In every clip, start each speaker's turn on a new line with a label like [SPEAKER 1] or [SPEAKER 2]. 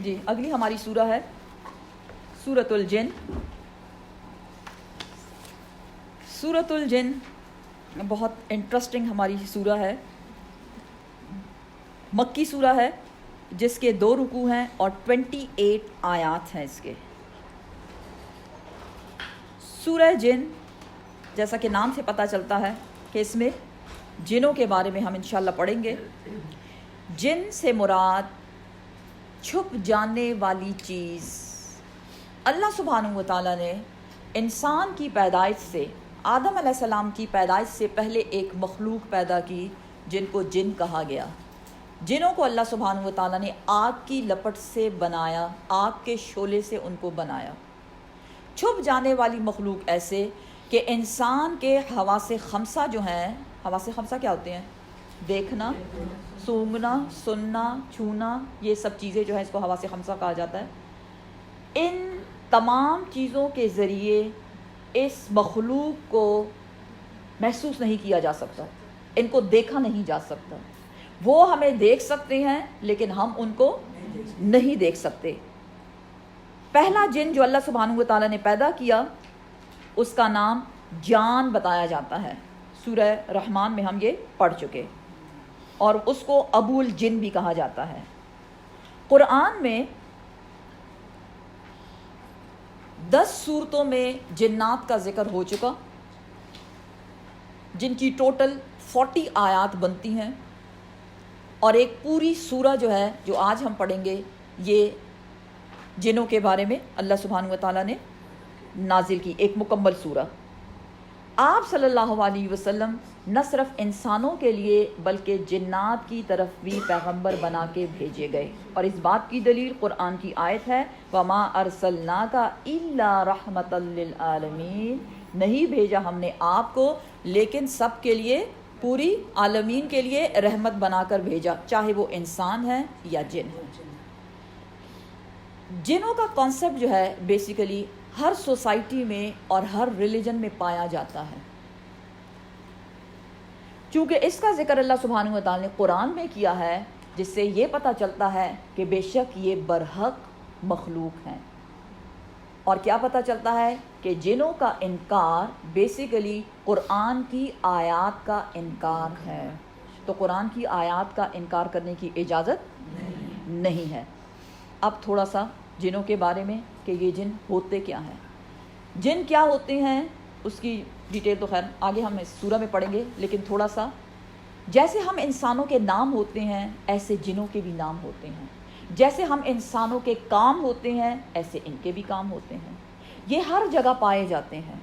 [SPEAKER 1] جی اگلی ہماری سورہ ہے سورۃ الجن. سورۃ الجن بہت انٹرسٹنگ ہماری سورہ ہے. مکی سورہ ہے جس کے 2 رکوع ہیں اور 28 آیات ہیں اس کے. سورہ جن جیسا کہ نام سے پتہ چلتا ہے کہ اس میں جنوں کے بارے میں ہم انشاءاللہ پڑھیں گے. جن سے مراد چھپ جانے والی چیز. اللہ سبحانہ و تعالیٰ نے انسان کی پیدائش سے، آدم علیہ السلام کی پیدائش سے پہلے ایک مخلوق پیدا کی جن کو جن کہا گیا. جنوں کو اللہ سبحانہ و تعالیٰ نے آگ کی لپٹ سے بنایا، آگ کے شعلے سے ان کو بنایا. چھپ جانے والی مخلوق ایسے کہ انسان کے حواس خمسہ جو ہیں، حواس خمسہ کیا ہوتے ہیں؟ دیکھنا، سونگھنا، سننا، چھونا، یہ سب چیزیں جو ہیں اس کو حواس خمسہ کہا جاتا ہے. ان تمام چیزوں کے ذریعے اس مخلوق کو محسوس نہیں کیا جا سکتا، ان کو دیکھا نہیں جا سکتا. وہ ہمیں دیکھ سکتے ہیں لیکن ہم ان کو نہیں دیکھ سکتے. پہلا جن جو اللہ سبحانہ و تعالیٰ نے پیدا کیا اس کا نام جان بتایا جاتا ہے. سورہ رحمان میں ہم یہ پڑھ چکے، اور اس کو ابو الجن بھی کہا جاتا ہے. قرآن میں 10 سورتوں میں جنات کا ذکر ہو چکا، جن کی ٹوٹل 40 آیات بنتی ہیں، اور ایک پوری سورہ جو ہے جو آج ہم پڑھیں گے یہ جنوں کے بارے میں اللہ سبحانہ و تعالیٰ نے نازل کی، ایک مکمل سورہ. آپ صلی اللہ علیہ وسلم نہ صرف انسانوں کے لیے بلکہ جنات کی طرف بھی پیغمبر بنا کے بھیجے گئے، اور اس بات کی دلیل قرآن کی آیت ہے وَمَا أَرْسَلْنَاكَ إِلَّا رَحْمَةً لِّلْعَالَمِينَ. نہیں بھیجا ہم نے آپ کو لیکن سب کے لیے، پوری عالمین کے لیے رحمت بنا کر بھیجا، چاہے وہ انسان ہیں یا جن ہیں. جنوں کا کانسیپٹ جو ہے بیسیکلی ہر سوسائٹی میں اور ہر ریلیجن میں پایا جاتا ہے. چونکہ اس کا ذکر اللہ سبحانہ و تعالیٰ نے قرآن میں کیا ہے، جس سے یہ پتہ چلتا ہے کہ بے شک یہ برحق مخلوق ہیں. اور کیا پتہ چلتا ہے کہ جنوں کا انکار بیسیکلی قرآن کی آیات کا انکار ہے. تو قرآن کی آیات کا انکار کرنے کی اجازت نہیں ہے. اب تھوڑا سا جنوں کے بارے میں کہ یہ جن ہوتے کیا ہیں. جن کیا ہوتے ہیں اس کی ڈیٹیل تو خیر آگے ہم اس سورہ میں پڑھیں گے، لیکن تھوڑا سا جیسے ہم انسانوں کے نام ہوتے ہیں ایسے جنوں کے بھی نام ہوتے ہیں. جیسے ہم انسانوں کے کام ہوتے ہیں ایسے ان کے بھی کام ہوتے ہیں. یہ ہر جگہ پائے جاتے ہیں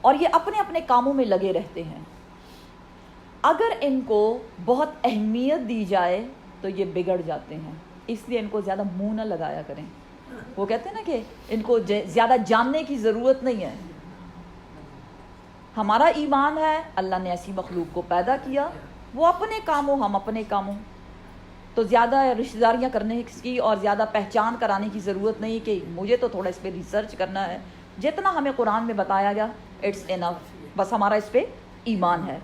[SPEAKER 1] اور یہ اپنے اپنے کاموں میں لگے رہتے ہیں. اگر ان کو بہت اہمیت دی جائے تو یہ بگڑ جاتے ہیں، اس لیے ان کو زیادہ منہ نہ لگایا کریں. وہ کہتے ہیں نا کہ ان کو زیادہ جاننے کی ضرورت نہیں ہے. ہمارا ایمان ہے اللہ نے ایسی مخلوق کو پیدا کیا، وہ اپنے کاموں ہم اپنے کاموں، تو زیادہ رشتہ داریاں کرنے کی اور زیادہ پہچان کرانے کی ضرورت نہیں کہ مجھے تو تھوڑا اس پہ ریسرچ کرنا ہے. جتنا ہمیں قرآن میں بتایا گیا اٹس انف، بس ہمارا اس پہ ایمان ہے.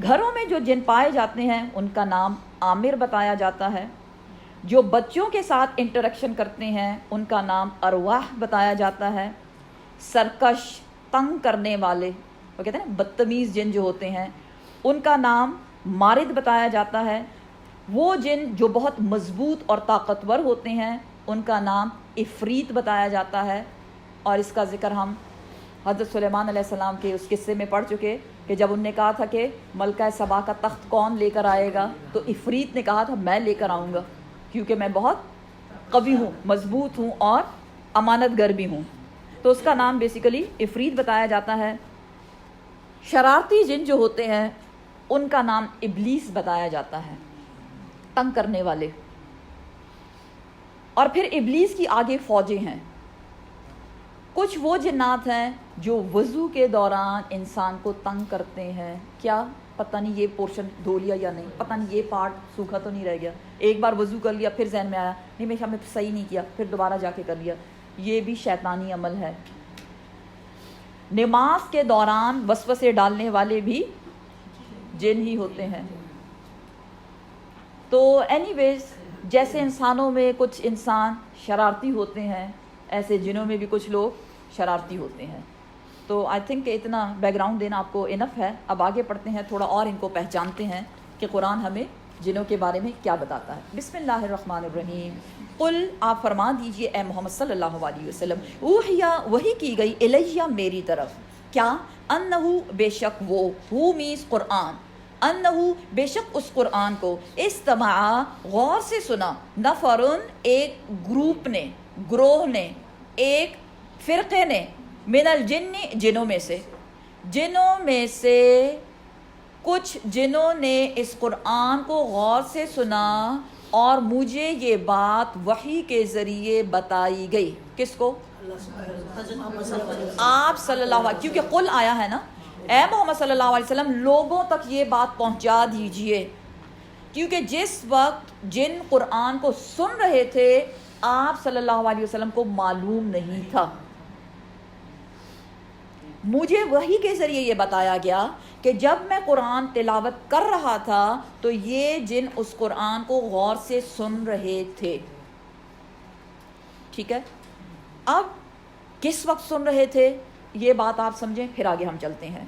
[SPEAKER 1] گھروں میں جو جن پائے جاتے ہیں ان کا نام عامر بتایا جاتا ہے. جو بچوں کے ساتھ انٹریکشن کرتے ہیں ان کا نام ارواح بتایا جاتا ہے. سرکش، تنگ کرنے والے، وہ کہتے ہیں نا بدتمیز جن جو ہوتے ہیں ان کا نام مارد بتایا جاتا ہے. وہ جن جو بہت مضبوط اور طاقتور ہوتے ہیں ان کا نام عفریت بتایا جاتا ہے. اور اس کا ذکر ہم حضرت سلیمان علیہ السلام کے اس قصے میں پڑھ چکے کہ جب ان نے کہا تھا کہ ملکہ سبا کا تخت کون لے کر آئے گا، تو عفریت نے کہا تھا میں لے کر آؤں گا کیونکہ میں بہت قوی ہوں، مضبوط ہوں اور امانت گر بھی ہوں. تو اس کا نام بیسیکلی عفریت بتایا جاتا ہے. شرارتی جن جو ہوتے ہیں ان کا نام ابلیس بتایا جاتا ہے، تنگ کرنے والے. اور پھر ابلیس کی آگے فوجیں ہیں. کچھ وہ جنات ہیں جو وضو کے دوران انسان کو تنگ کرتے ہیں. کیا پتہ نہیں یہ پورشن دھو لیا یا نہیں، پتہ نہیں یہ پارٹ سوکھا تو نہیں رہ گیا. ایک بار وضو کر لیا پھر ذہن میں آیا نہیں میں ہمیں صحیح نہیں کیا، پھر دوبارہ جا کے کر لیا. یہ بھی شیطانی عمل ہے. نماز کے دوران وسوسے ڈالنے والے بھی جن ہی ہوتے ہیں. تو اینی ویز جیسے انسانوں میں کچھ انسان شرارتی ہوتے ہیں ایسے جنوں میں بھی کچھ لوگ شرارتی ہوتے ہیں. تو آئی تھنک کہ اتنا بیک گراؤنڈ دینا آپ کو انف ہے. اب آگے پڑھتے ہیں، تھوڑا اور ان کو پہچانتے ہیں کہ قرآن ہمیں جنوں کے بارے میں کیا بتاتا ہے. بسم اللہ الرحمن الرحیم. قل آپ فرما دیجئے اے محمد صلی اللہ علیہ وسلم، اوحیا وحی کی گئی الیہ میری طرف، کیا انہو بے شک وہ، ہو میز قرآن، انہو بے شک اس قرآن کو، استمع غور سے سنا، نفرن ایک گروپ نے، گروہ نے، ایک فرقے نے، من الجن جنوں میں سے کچھ جنوں نے اس قرآن کو غور سے سنا اور مجھے یہ بات وحی کے ذریعے بتائی گئی. کس کو؟ آپ صلی اللہ علیہ وسلم، کیونکہ قل آیا ہے نا، اے محمد صلی اللہ علیہ وسلم لوگوں تک یہ بات پہنچا دیجئے، کیونکہ جس وقت جن قرآن کو سن رہے تھے آپ صلی اللہ علیہ وسلم کو معلوم نہیں تھا. مجھے وحی کے ذریعے یہ بتایا گیا کہ جب میں قرآن تلاوت کر رہا تھا تو یہ جن اس قرآن کو غور سے سن رہے تھے. ٹھیک ہے، اب کس وقت سن رہے تھے یہ بات آپ سمجھیں، پھر آگے ہم چلتے ہیں.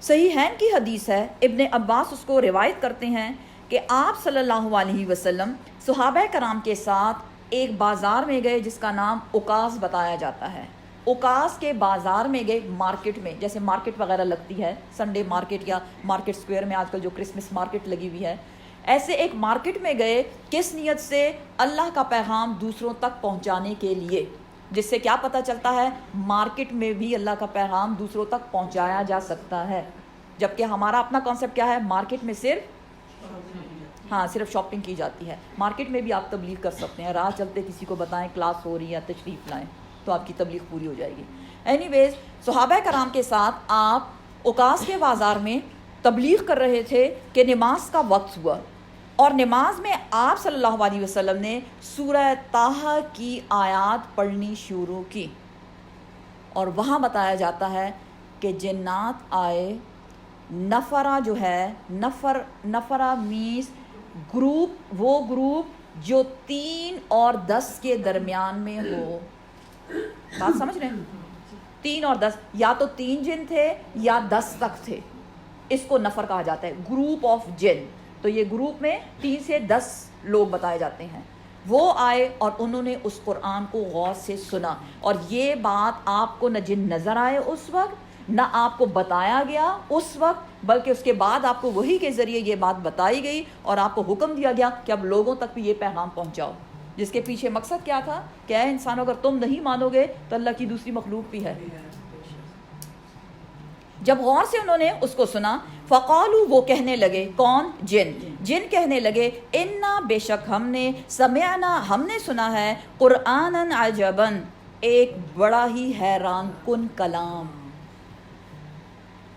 [SPEAKER 1] صحیحین کی حدیث ہے، ابن عباس اس کو روایت کرتے ہیں کہ آپ صلی اللہ علیہ وسلم صحابہ کرام کے ساتھ ایک بازار میں گئے جس کا نام اوکاس بتایا جاتا ہے. اوکاس کے بازار میں گئے، مارکیٹ میں، جیسے مارکیٹ وغیرہ لگتی ہے سنڈے مارکیٹ یا مارکیٹ سکوئر میں آج کل جو کرسمس مارکیٹ لگی ہوئی ہے، ایسے ایک مارکیٹ میں گئے. کس نیت سے؟ اللہ کا پیغام دوسروں تک پہنچانے کے لیے، جس سے کیا پتہ چلتا ہے مارکیٹ میں بھی اللہ کا پیغام دوسروں تک پہنچایا جا سکتا ہے. جبکہ ہمارا اپنا کانسیپٹ کیا ہے، مارکیٹ میں صرف شاپنگ کی جاتی ہے. مارکیٹ میں بھی آپ تبلیغ کر سکتے ہیں، راہ چلتے کسی کو بتائیں کلاس ہو رہی ہے تشریف لائیں تو آپ کی تبلیغ پوری ہو جائے گی. اینی ویز صحابہ کرام کے ساتھ آپ اوکاس کے بازار میں تبلیغ کر رہے تھے کہ نماز کا وقت ہوا، اور نماز میں آپ صلی اللہ علیہ وسلم نے سورہ طٰہٰ کی آیات پڑھنی شروع کی، اور وہاں بتایا جاتا ہے کہ جنات آئے. نفرہ جو ہے، نفرہ مینز گروپ، وہ گروپ جو 3 اور 10 کے درمیان میں ہو. بات سمجھ رہے ہیں؟ 3 اور 10، یا تو 3 جن تھے یا 10 تک تھے، اس کو نفر کہا جاتا ہے، گروپ آف جن. تو یہ گروپ میں 3 سے 10 لوگ بتائے جاتے ہیں. وہ آئے اور انہوں نے اس قرآن کو غور سے سنا، اور یہ بات آپ کو نہ جن نظر آئے اس وقت، نہ آپ کو بتایا گیا اس وقت، بلکہ اس کے بعد آپ کو وحی کے ذریعے یہ بات بتائی گئی اور آپ کو حکم دیا گیا کہ اب لوگوں تک بھی یہ پیغام پہنچاؤ. جس کے پیچھے مقصد کیا تھا کہ اے انسانوں اگر تم نہیں مانو گے تو اللہ کی دوسری مخلوق بھی ہے. جب غور سے انہوں نے اس کو سنا، فقالو وہ کہنے لگے، کون؟ جن کہنے لگے، انا بے شک ہم نے، سمعنا ہم نے سنا ہے، قرآناً عجباً ایک بڑا ہی حیران کن کلام.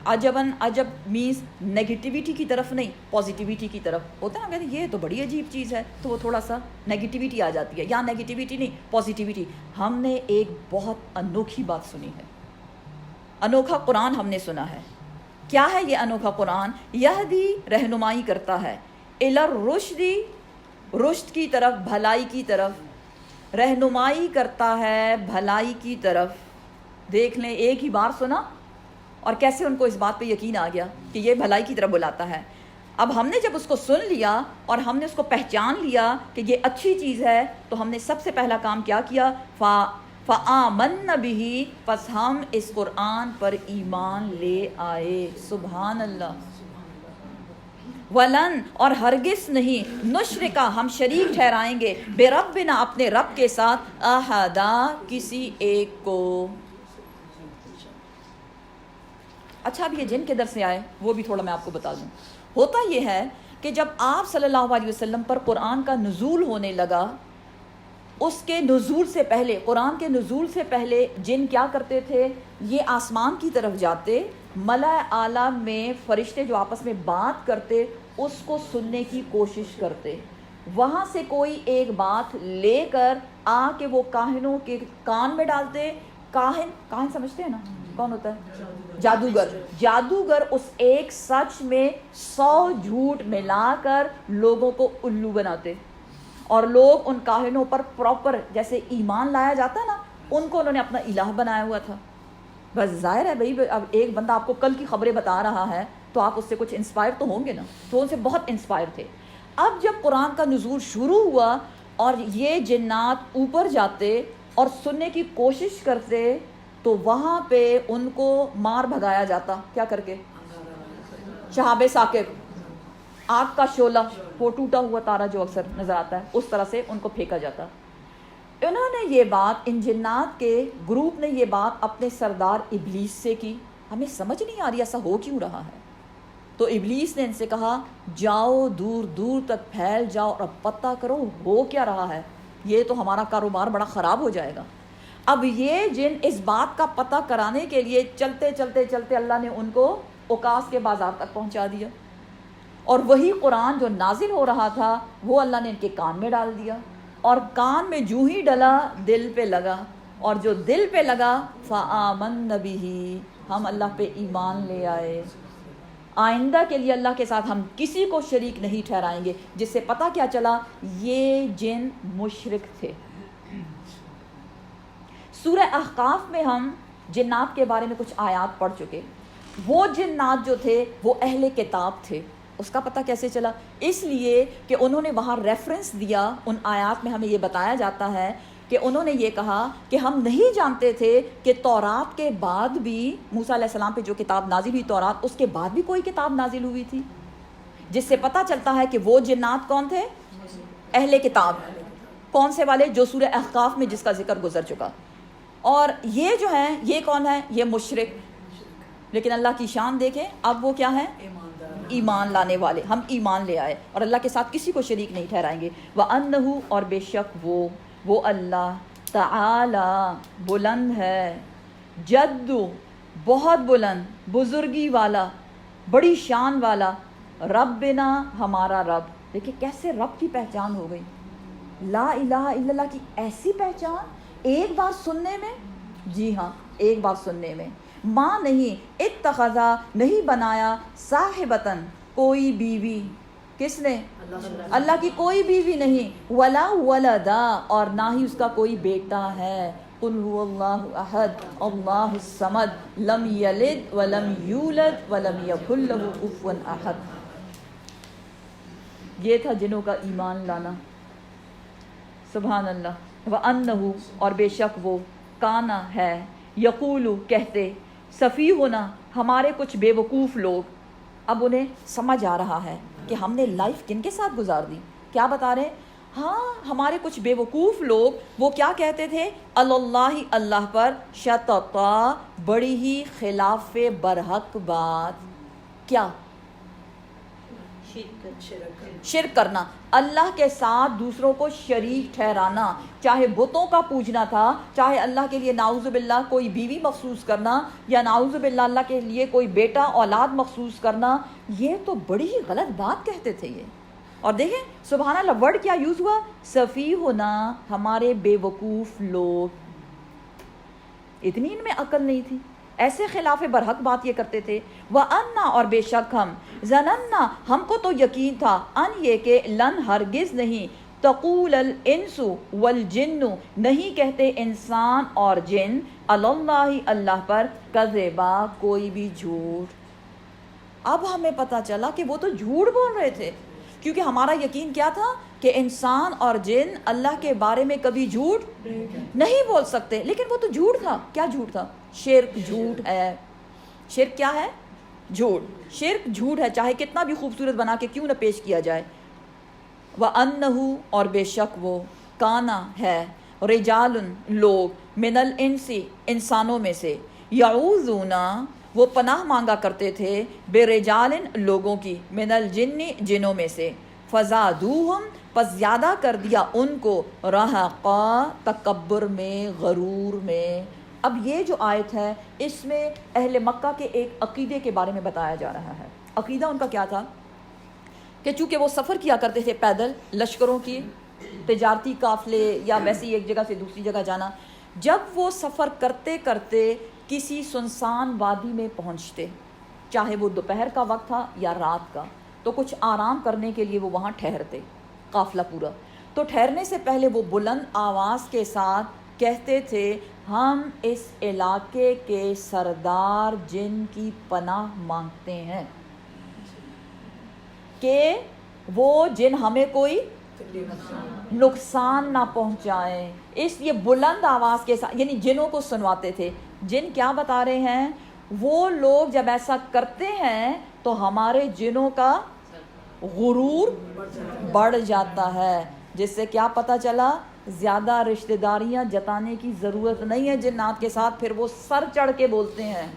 [SPEAKER 1] عجباً، عجب مینز نیگیٹیویٹی کی طرف نہیں، پازیٹیویٹی کی طرف. ہوتا ہے نا، کہتے ہیں یہ تو بڑی عجیب چیز ہے تو وہ تھوڑا سا نیگیٹیویٹی آ جاتی ہے. یا نیگیٹیویٹی نہیں، پازیٹیویٹی. ہم نے ایک بہت انوکھی بات سنی ہے، انوکھا قرآن ہم نے سنا ہے. کیا ہے یہ انوکھا قرآن؟ یہدی رہنمائی کرتا ہے، الی الرشد رشد کی طرف، بھلائی کی طرف، رہنمائی کرتا ہے بھلائی کی طرف. دیکھ لیں، ایک ہی بار سنا اور کیسے ان کو اس بات پہ یقین آ گیا کہ یہ بھلائی کی طرف بلاتا ہے. اب ہم نے جب اس کو سن لیا اور ہم نے اس کو پہچان لیا کہ یہ اچھی چیز ہے، تو ہم نے سب سے پہلا کام کیا کیا؟ فآمنا بہ، پس ہم اس قرآن پر ایمان لے آئے. سبحان اللہ. ولن، اور ہرگز نہیں، نشرکا ہم شریک ٹھہرائیں گے، بے ربنا اپنے رب کے ساتھ، احدا کسی ایک کو. اچھا، اب یہ جن کے در سے آئے وہ بھی تھوڑا میں آپ کو بتا دوں. ہوتا یہ ہے کہ جب آپ صلی اللہ علیہ وسلم پر قرآن کا نزول ہونے لگا، اس کے نزول سے پہلے، قرآن کے نزول سے پہلے جن کیا کرتے تھے؟ یہ آسمان کی طرف جاتے، ملأ اعلیٰ میں فرشتے جو آپس میں بات کرتے اس کو سننے کی کوشش کرتے. وہاں سے کوئی ایک بات لے کر آ کے وہ کاہنوں کے کان میں ڈالتے. کاہن سمجھتے ہیں نا کون ہوتا ہے؟ جادوگر اس ایک سچ میں 100 جھوٹ ملا کر لوگوں کو الو بناتے. اور لوگ ان کاہنوں پر پراپر جیسے ایمان لایا جاتا ہے نا، ان کو انہوں نے اپنا الہ بنایا ہوا تھا. بس ظاہر ہے بھائی، اب ایک بندہ آپ کو کل کی خبریں بتا رہا ہے تو آپ اس سے کچھ انسپائر تو ہوں گے نا. تو ان سے بہت انسپائر تھے. اب جب قرآن کا نزول شروع ہوا اور یہ جنات اوپر جاتے اور سننے کی کوشش کرتے تو وہاں پہ ان کو مار بھگایا جاتا. کیا کر کے؟ شہاب ثاقب، آگ کا شعلہ، وہ ٹوٹا ہوا تارا جو اکثر نظر آتا ہے، اس طرح سے ان کو پھینکا جاتا. انہوں نے یہ بات، ان جنات کے گروپ نے یہ بات اپنے سردار ابلیس سے کی. ہمیں سمجھ نہیں آ رہی ایسا ہو کیوں رہا ہے. تو ابلیس نے ان سے کہا جاؤ دور دور تک پھیل جاؤ اور اب پتہ کرو ہو کیا رہا ہے، یہ تو ہمارا کاروبار بڑا خراب ہو جائے گا. اب یہ جن اس بات کا پتہ کرانے کے لیے چلتے چلتے چلتے اللہ نے ان کو اوکاس کے بازار تک پہنچا دیا، اور وہی قرآن جو نازل ہو رہا تھا وہ اللہ نے ان کے کان میں ڈال دیا، اور کان میں جو ہی ڈلا دل پہ لگا، اور جو دل پہ لگا فآمن بہ، ہم اللہ پہ ایمان لے آئے. آئندہ کے لیے اللہ کے ساتھ ہم کسی کو شریک نہیں ٹھہرائیں گے. جس سے پتہ کیا چلا یہ جن مشرک تھے. سورہ احقاف میں ہم جنات کے بارے میں کچھ آیات پڑھ چکے. وہ جنات جو تھے وہ اہل کتاب تھے. اس کا پتہ کیسے چلا؟ اس لیے کہ انہوں نے وہاں ریفرنس دیا. ان آیات میں ہمیں یہ بتایا جاتا ہے کہ انہوں نے یہ کہا کہ ہم نہیں جانتے تھے کہ تورات کے بعد بھی، موسیٰ علیہ السلام پہ جو کتاب نازل ہوئی تورات، اس کے بعد بھی کوئی کتاب نازل ہوئی تھی. جس سے پتہ چلتا ہے کہ وہ جنات کون تھے؟ اہل کتاب. کون سے والے؟ جو سورہ احقاف میں جس کا ذکر گزر چکا. اور یہ جو ہیں یہ کون ہے؟ یہ مشرک. لیکن اللہ کی شان دیکھیں، اب وہ کیا ہے؟ ایمان لانے والے. ہم ایمان لے آئے اور اللہ کے ساتھ کسی کو شریک نہیں ٹھہرائیں گے. وَأَنَّهُ، اور بے شک وہ اللہ تعالی بلند ہے، جد بہت بلند، بزرگی والا، بڑی شان والا، ربنا ہمارا رب. دیکھیں کیسے رب کی پہچان ہو گئی. لا الہ الا اللہ کی ایسی پہچان ایک بار سننے میں، جی ہاں ایک بار سننے میں. ماں نہیں، اتخذا نہیں بنایا، صاحبتن کوئی بیوی. کس نے؟ اللہ کی کوئی بیوی نہیں. ولا ولدا، اور نہ ہی اس کا کوئی بیٹا ہے. قل هو اللہ احد اللہ الصمد لم یلد ولم یولد ولم یکن له کفوا احد. یہ تھا جنوں کا ایمان لانا. سبحان اللہ. وَأَنَّهُ، اور بے شک وہ، کانا ہے، یقول کہتے، سفیہنا ہمارے کچھ بے وقوف لوگ. اب انہیں سمجھ آ رہا ہے کہ ہم نے لائف کن کے ساتھ گزار دی. کیا بتا رہے؟ ہاں ہمارے کچھ بے وقوف لوگ وہ کیا کہتے تھے؟ اللہ، اللہ پر، شططا، بڑی ہی خلاف برحق بات. کیا؟ شرک کرنا، اللہ کے ساتھ دوسروں کو شریک ٹھہرانا. چاہے بتوں کا پوجنا تھا، چاہے اللہ کے لیے نعوذ باللہ کوئی بیوی مخصوص کرنا، یا نعوذ باللہ اللہ کے لیے کوئی بیٹا اولاد مخصوص کرنا. یہ تو بڑی ہی غلط بات کہتے تھے یہ. اور دیکھیں سبحان اللہ ورڈ کیا یوز ہوا؟ سفیہنا، ہمارے بے وقوف لوگ. اتنی ان میں عقل نہیں تھی، ایسے خلاف برحق بات یہ کرتے تھے. وَأَنَّا، اور بے شک ہم، ظننا، ہم کو تو یقین تھا، ان یہ کہ لن ہرگز نہیں، تقول الانس والجن، نہیں کہتے انسان اور جن، علی اللہ، اللہ پر، کذبا، کوئی بھی جھوٹ. اب ہمیں پتہ چلا کہ وہ تو جھوٹ بول رہے تھے، کیونکہ ہمارا یقین کیا تھا کہ انسان اور جن اللہ کے بارے میں کبھی جھوٹ نہیں بول سکتے. لیکن وہ تو جھوٹ تھا. کیا جھوٹ تھا؟ شرک جھوٹ ہے. شرک کیا ہے؟ جھوٹ. شرک جھوٹ ہے، چاہے کتنا بھی خوبصورت بنا کے کیوں نہ پیش کیا جائے. وَأَنَّهُ، اور بے شک وہ، کانا ہے، رجال لوگ، من الانس انسانوں میں سے، یعوذون وہ پناہ مانگا کرتے تھے، بے رجال لوگوں کی، من الجن جنوں میں سے، فزادوہم پس زیادہ کر دیا ان کو، رہقا تکبر میں، غرور میں. اب یہ جو آیت ہے اس میں اہل مکہ کے ایک عقیدے کے بارے میں بتایا جا رہا ہے. عقیدہ ان کا کیا تھا کہ چونکہ وہ سفر کیا کرتے تھے پیدل، لشکروں کی، تجارتی قافلے یا ویسے ایک جگہ سے دوسری جگہ جانا، جب وہ سفر کرتے کرتے کسی سنسان وادی میں پہنچتے، چاہے وہ دوپہر کا وقت تھا یا رات کا، تو کچھ آرام کرنے کے لیے وہ وہاں ٹھہرتے قافلہ پورا. تو ٹھہرنے سے پہلے وہ بلند آواز کے ساتھ کہتے تھے ہم اس علاقے کے سردار جن کی پناہ مانگتے ہیں کہ وہ جن ہمیں کوئی نقصان نہ پہنچائیں. اس لیے بلند آواز کے ساتھ یعنی جنوں کو سنواتے تھے. جن کیا بتا رہے ہیں؟ وہ لوگ جب ایسا کرتے ہیں تو ہمارے جنوں کا غرور بڑھ جاتا ہے، جس سے کیا پتہ چلا زیادہ رشتہ داریاں جتانے کی ضرورت نہیں ہے جنات کے ساتھ. پھر وہ سر چڑھ کے بولتے ہیں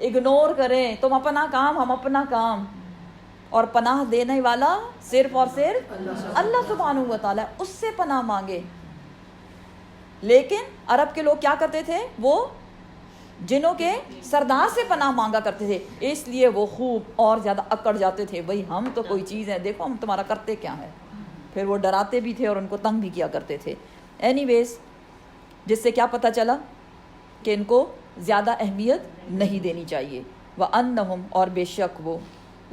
[SPEAKER 1] اگنور کریں، تم اپنا کام ہم اپنا کام. اور پناہ دینے والا صرف اور صرف اللہ سبحانہ و تعالیٰ، اس سے پناہ مانگے. لیکن عرب کے لوگ کیا کرتے تھے؟ وہ جنوں کے سردار سے پناہ مانگا کرتے تھے. اس لیے وہ خوب اور زیادہ اکڑ جاتے تھے، بھئی ہم تو کوئی چیز ہے، دیکھو ہم تمہارا کرتے کیا ہے. پھر وہ ڈراتے بھی تھے اور ان کو تنگ بھی کیا کرتے تھے. اینی ویز، جس سے کیا پتہ چلا کہ ان کو زیادہ اہمیت نہیں دینی چاہیے. وَأَنَّهُمْ اور بے شک وہ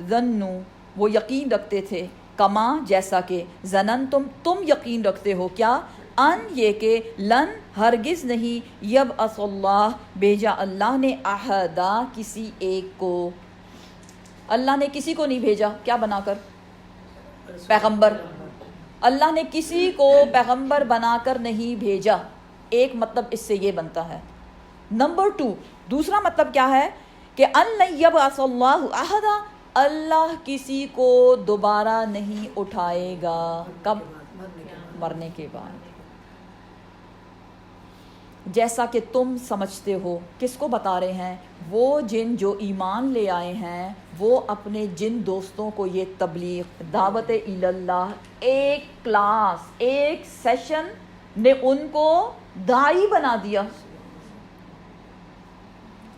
[SPEAKER 1] ظنوا وہ یقین رکھتے تھے، کما جیسا کہ ظننتم تم یقین رکھتے ہو، کیا ان یہ کہ لن ہرگز نہیں یبعث اللہ بھیجا اللہ نے احدا کسی ایک کو. اللہ نے کسی کو نہیں بھیجا کیا بنا کر؟ پیغمبر. اللہ نے کسی کو پیغمبر بنا کر نہیں بھیجا. ایک مطلب اس سے یہ بنتا ہے. نمبر 2 دوسرا مطلب کیا ہے کہ ان لن یبعث اللہ احدا، اللہ کسی کو دوبارہ نہیں اٹھائے گا. کب؟ مرنے کے بعد. جیسا کہ تم سمجھتے ہو. کس کو بتا رہے ہیں؟ وہ جن جو ایمان لے آئے ہیں وہ اپنے جن دوستوں کو یہ تبلیغ دعوت اللہ، ایک کلاس ایک سیشن نے ان کو داعی بنا دیا.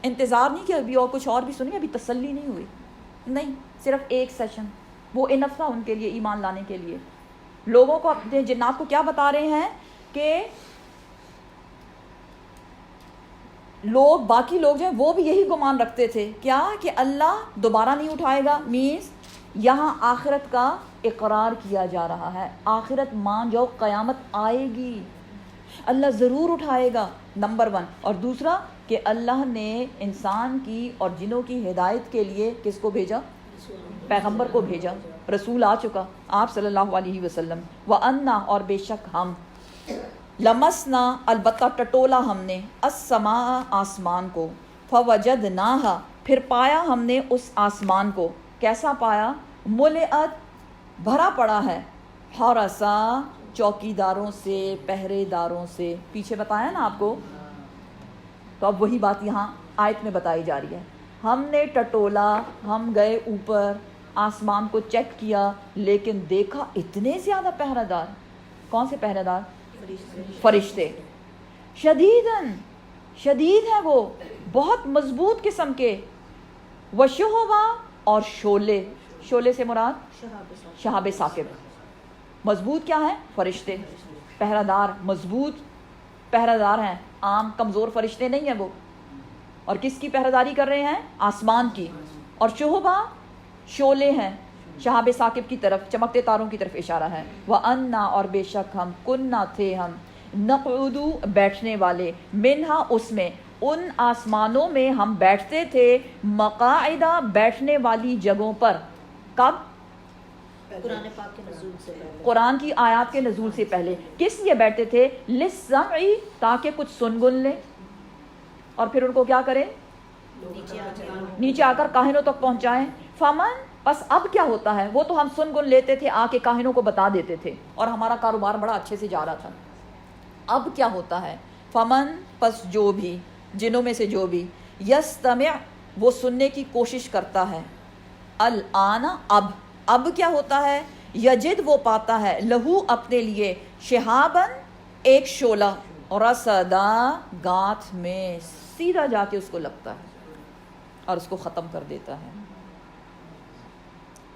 [SPEAKER 1] انتظار نہیں کہ ابھی اور کچھ اور بھی سنیں، ابھی تسلی نہیں ہوئی، نہیں، صرف ایک سیشن وہ انف تھا ان کے لیے ایمان لانے کے لیے. لوگوں کو اپنے جنات کو کیا بتا رہے ہیں کہ لوگ باقی لوگ جو ہیں وہ بھی یہی گمان رکھتے تھے کیا کہ اللہ دوبارہ نہیں اٹھائے گا. مینس یہاں آخرت کا اقرار کیا جا رہا ہے، آخرت مان جاؤ، قیامت آئے گی، اللہ ضرور اٹھائے گا. نمبر 1. اور دوسرا کہ اللہ نے انسان کی اور جنوں کی ہدایت کے لیے کس کو بھیجا؟ پیغمبر کو بھیجا. رسول آ چکا آپ صلی اللہ علیہ وسلم. وَأَنَّا اور بے شک ہم لمسنا البتہ ٹٹولا ہم نے السماء آسمان کو، فوجدناہا پھر پایا ہم نے اس آسمان کو. کیسا پایا؟ ملئت بھرا پڑا ہے، حرسا چوکیداروں سے، پہرے داروں سے. پیچھے بتایا نا آپ کو، تو اب وہی بات یہاں آیت میں بتائی جا رہی ہے. ہم نے ٹٹولا، ہم گئے اوپر آسمان کو چیک کیا، لیکن دیکھا اتنے زیادہ پہرہ دار. کون سے پہرہ دار؟ فرشتے. شدیدن شدید ہیں وہ، بہت مضبوط قسم کے. وشہبا اور شعلے، شعلے سے مراد شہاب ثاقب. مضبوط کیا ہے؟ فرشتے. پہرہ دار مضبوط پہرہ دار ہیں، عام کمزور فرشتے نہیں ہیں وہ. اور کس کی پہرہ داری کر رہے ہیں؟ آسمان کی. اور شہبا شعلے ہیں، شہاب ثاقب کی طرف، چمکتے تاروں کی طرف اشارہ ہے. وَأَنَّا اور بے شک ہم کننا تھے ہم نقعد بیٹھنے والے، منہا اس میں، ان آسمانوں میں ہم بیٹھتے تھے، مقاعدہ بیٹھنے والی جگہوں پر. کب؟
[SPEAKER 2] قرآن پاک کے نزول سے پہلے،
[SPEAKER 1] قرآن کی آیات کے نزول سے پہلے. کس لیے بیٹھتے تھے؟ للسمع تاکہ کچھ سن گن لیں اور پھر ان کو کیا کریں؟ نیچے آ کر کاہنوں تک پہنچائیں. فمن بس اب کیا ہوتا ہے؟ وہ تو ہم سن گن لیتے تھے، آ کے کاہنوں کو بتا دیتے تھے اور ہمارا کاروبار بڑا اچھے سے جا رہا تھا. اب کیا ہوتا ہے؟ فمن پس جو بھی، جنوں میں سے جو بھی، یستمع وہ سننے کی کوشش کرتا ہے، الآن اب کیا ہوتا ہے؟ یجد وہ پاتا ہے، لہو اپنے لیے، شہابن ایک شعلہ، رصدا گاتھ میں، سیدھا جا کے اس کو لگتا ہے اور اس کو ختم کر دیتا ہے.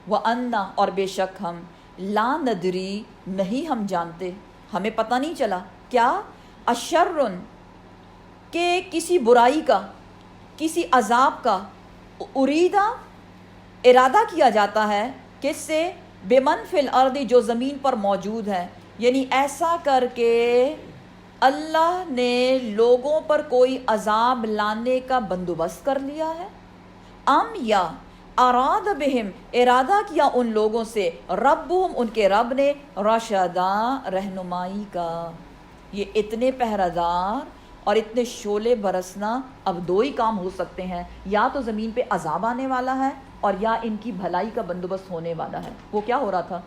[SPEAKER 1] وَأَنَّا اور بے شک ہم لا ندری نہیں ہم جانتے، ہمیں پتہ نہیں چلا کیا، اشرن کہ کسی برائی کا، کسی عذاب کا، اریدہ ارادہ کیا جاتا ہے، کس سے؟ بمن فی الارض جو زمین پر موجود ہے، یعنی ایسا کر کے اللہ نے لوگوں پر کوئی عذاب لانے کا بندوبست کر لیا ہے، ام یا اراد بہم ارادہ کیا ان لوگوں سے ربہم ان کے رب نے رشدا رہنمائی کا۔ یہ اتنے پہرہ دار اور اتنے شعلے برسنا، اب دو ہی کام ہو سکتے ہیں، یا تو زمین پہ عذاب آنے والا ہے اور یا ان کی بھلائی کا بندوبست ہونے والا ہے۔ وہ کیا ہو رہا تھا؟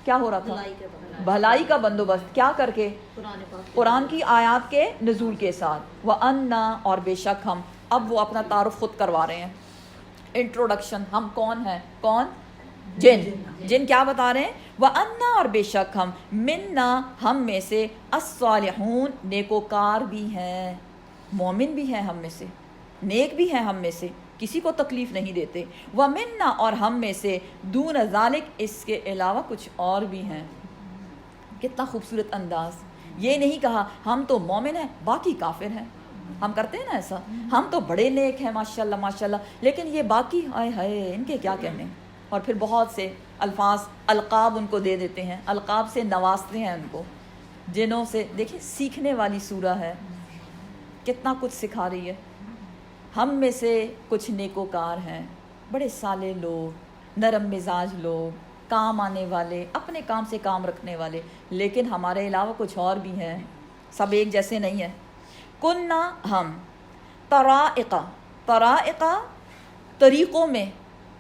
[SPEAKER 1] کیا ہو رہا تھا؟ بھلائی کا بندوبست کیا کر کے؟ قرآن کی آیات کے نزول کے ساتھ۔ وَأَنَّا اور بے شک ہم، اب وہ اپنا تعارف خود کروا رہے ہیں، انٹروڈکشن، ہم کون ہیں؟ کون؟ جن۔ جن کیا بتا رہے ہیں؟ وَأَنَّا اور بے شک ہم، منا ہم میں سے، الصالحون نیکوکار بھی ہیں، مومن بھی ہیں ہم میں سے، نیک بھی ہیں ہم میں سے، کسی کو تکلیف نہیں دیتے۔ وَمِنَّا اور ہم میں سے، دون ذالک اس کے علاوہ کچھ اور بھی ہیں۔ کتنا خوبصورت انداز! یہ نہیں کہا ہم تو مومن ہیں باقی کافر ہیں، ہم کرتے ہیں نا ایسا، ہم تو بڑے نیک ہیں ماشاءاللہ ماشاءاللہ، لیکن یہ باقی ہائے ہائے ان کے کیا کہنے، اور پھر بہت سے الفاظ القاب ان کو دے دیتے ہیں، القاب سے نوازتے ہیں ان کو، جنہوں سے دیکھیں سیکھنے والی سورہ ہے، کتنا کچھ سکھا رہی ہے۔ ہم میں سے کچھ نیکوکار ہیں، بڑے صالح لوگ، نرم مزاج لوگ، کام آنے والے، اپنے کام سے کام رکھنے والے، لیکن ہمارے علاوہ کچھ اور بھی ہیں، سب ایک جیسے نہیں ہیں۔ کننا ہم، طرائقہ، طرائقہ طریقوں میں،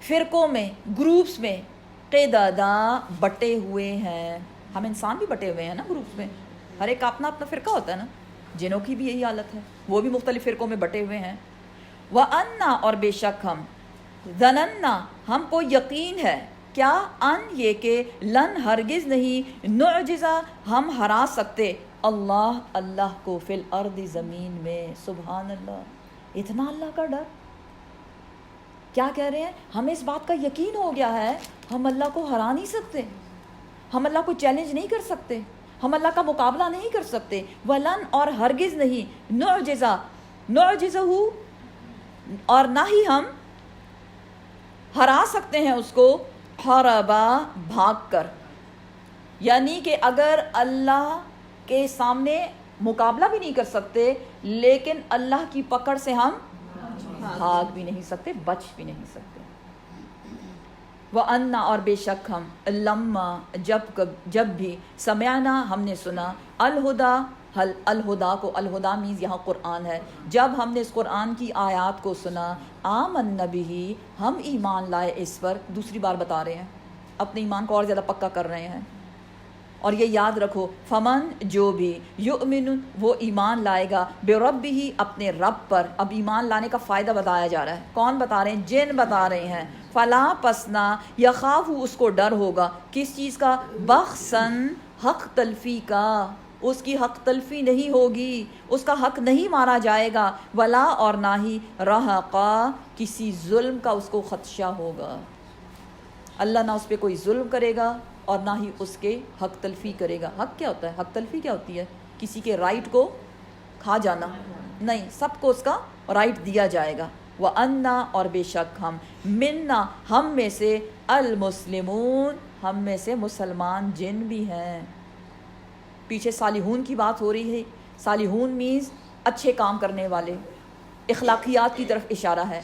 [SPEAKER 1] فرقوں میں، گروپس میں، قددا بٹے ہوئے ہیں۔ ہم انسان بھی بٹے ہوئے ہیں نا گروپس میں، ہر ایک کا اپنا اپنا فرقہ ہوتا ہے نا، جنوں کی بھی یہی حالت ہے، وہ بھی مختلف فرقوں میں بٹے ہوئے ہیں۔ وَأَنَّا اور بے شک ہم، ظننا ہم کو یقین ہے، کیا؟ ان یہ کہ لن ہرگز نہیں، نعجزہ ہم ہرا سکتے، اللہ اللہ کو، فی الارض زمین میں۔ سبحان اللہ، اتنا اللہ کا ڈر! کیا کہہ رہے ہیں؟ ہمیں اس بات کا یقین ہو گیا ہے ہم اللہ کو ہرا نہیں سکتے، ہم اللہ کو چیلنج نہیں کر سکتے، ہم اللہ کا مقابلہ نہیں کر سکتے۔ ولن اور ہرگز نہیں، نعجزہ نعجزہ اور نہ ہی ہم ہرا سکتے ہیں اس کو، حربا بھاگ کر، یعنی کہ اگر اللہ کے سامنے مقابلہ بھی نہیں کر سکتے، لیکن اللہ کی پکڑ سے ہم بھاگ بھی نہیں سکتے، بچ بھی نہیں سکتے۔ وَأَنَّا اور بے شک ہم، لما جب بھی، سمعنا ہم نے سنا، الہدا الہدا کو، الہدا مینز یہاں قرآن ہے، جب ہم نے اس قرآن کی آیات کو سنا، آمنا بہ ہم ایمان لائے اس پر، دوسری بار بتا رہے ہیں، اپنے ایمان کو اور زیادہ پکا کر رہے ہیں۔ اور یہ یاد رکھو، فمن جو بھی، یؤمن وہ ایمان لائے گا، بربہ اپنے رب پر، اب ایمان لانے کا فائدہ بتایا جا رہا ہے، کون بتا رہے ہیں؟ جن بتا رہے ہیں۔ فلا پسنا یخاف اس کو ڈر ہوگا، کس چیز کا؟ بخسن حق تلفی کا، اس کی حق تلفی نہیں ہوگی، اس کا حق نہیں مارا جائے گا، ولا اور نہ ہی رہقا کسی ظلم کا اس کو خدشہ ہوگا، اللہ نہ اس پہ کوئی ظلم کرے گا اور نہ ہی اس کے حق تلفی کرے گا۔ حق کیا ہوتا ہے؟ حق تلفی کیا ہوتی ہے؟ کسی کے رائٹ کو کھا جانا نہیں، سب کو اس کا رائٹ دیا جائے گا۔ وَأَنَّا اور بے شک ہم، منا ہم میں سے، المسلمون ہم میں سے مسلمان جن بھی ہیں۔ پیچھے صالحون کی بات ہو رہی ہے، صالحون مینز اچھے کام کرنے والے، اخلاقیات کی طرف اشارہ ہے۔